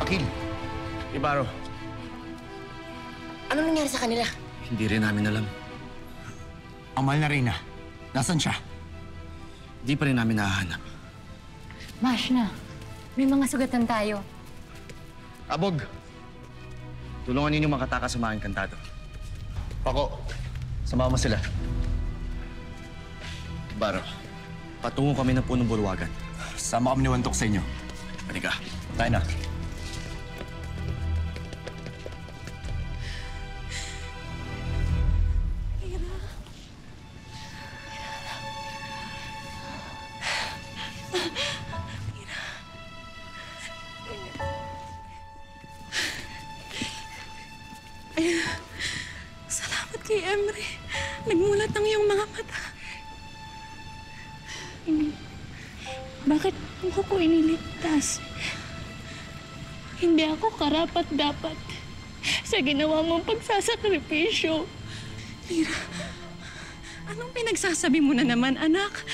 Akil! Ibaro, Ano nangyari sa kanila? hindi rin namin alam. Ang mahal na Reyna, nasan siya? Di pa rin namin nahahanap. Mash na. May mga sugatan tayo. Abog! Tulungan ninyo makatakas sa mga engkantado. Pako, samahan mo sila. Baro, patungo kami ng punong bulwagan. Sama kami ni Wantok sa inyo. Halika. Tayo na. Salamat kay Emre. Nagmulat ang iyong mga mata. Bakit mo ko iniligtas? Hindi ako karapat-dapat sa ginawa mong pagsasakripisyo. Mira, anong pinagsasabi mo na naman, anak?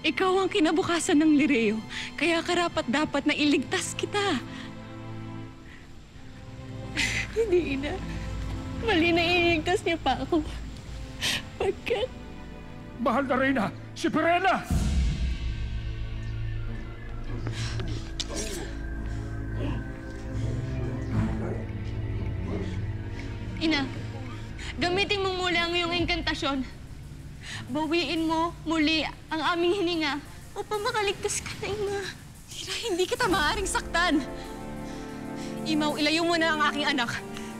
Ikaw ang kinabukasan ng Lireo, kaya karapat-dapat na iligtas kita. Hindi, Ina. Mali na iniligtas niya pa ako. Pagkat Mahal na Reyna, si Perena! Ina, gamitin mo muli ang iyong engkantasyon. Bawiin mo muli ang aming hininga upang makaligtas ka na, Ina. Mira, hindi kita maaaring saktan. Imaw, ilayo mo na ang aking anak.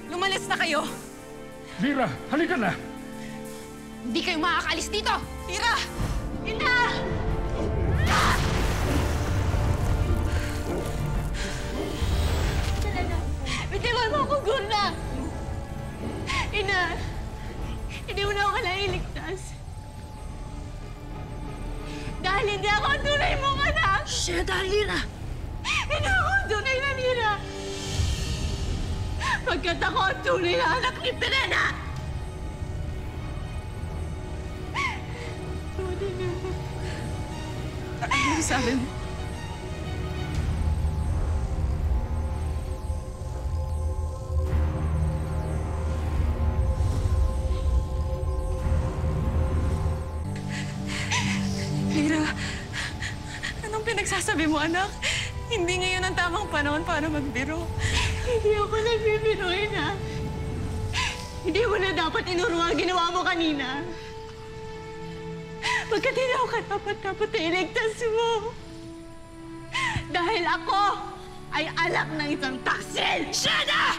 Lumalis na kayo. Mira, halika na! Hindi kayo makakaalis dito! Mira! Ina! Bitiwan mo ako, Gurna! Ina! Hindi mo na ako kailangan iligtas. Dahil hindi ako ang tunay mong anak! Siya dahil, Lira! Hindi ako ang tunay na Lira! Pagkat ako ang tunay na anak ni Perena! Ano sabi mo? Mira, anong pinagsasabi mo, anak? Hindi ngayon ang tamang panahon para magbiro. Hindi ako nagbibiro, Ina. Hindi mo na dapat inuro ang ginawa mo kanina. Pagkat hindi ako katapat-tapat na iligtas mo. Dahil ako ay anak ng isang taksil! Shana!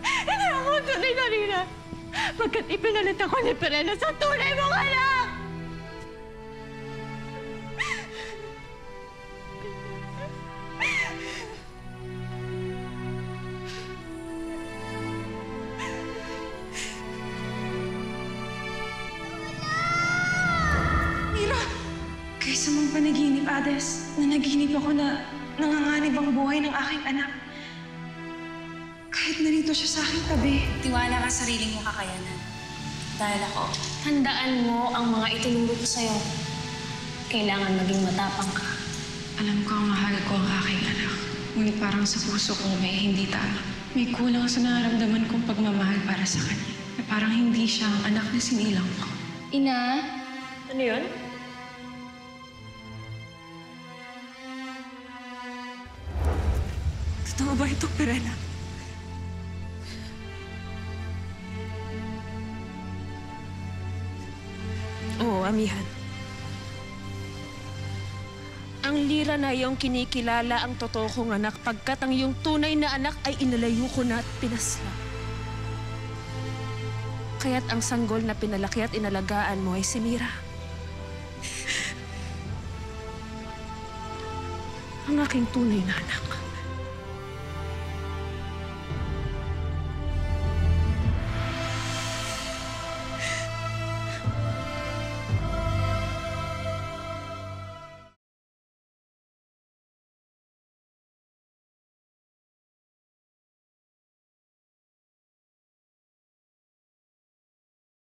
Hindi ako tunay na Rina. Pagkat ipinalit ako ni Perena sa tunay mong anak! Kaysa magpanaginip, Ades, na naginip ako na nanganganib ang buhay ng aking anak. Kahit narito siya sa aking tabi. Tiwala ka sa sariling mong kakayanan. Dahil ako, handaan mo ang mga itinuro ko sa'yo. Kailangan maging matapang ka. Alam ko ang mahal ko ang aking anak. Ngunit parang sa puso ko may hindi tama. May kulang sa nararamdaman kong pagmamahal para sa kanya. Na parang hindi siya ang anak na sinilang ko. Ina? Ano yun? Totoo ba ito, Perena? Oo, amihan. Ang Lira na iyong kinikilala ang totoo kong anak pagkat ang iyong tunay na anak ay inalayo ko na at pinasla. Kaya't ang sanggol na pinalaki at inalagaan mo ay si Mira. Ang aking tunay na anak.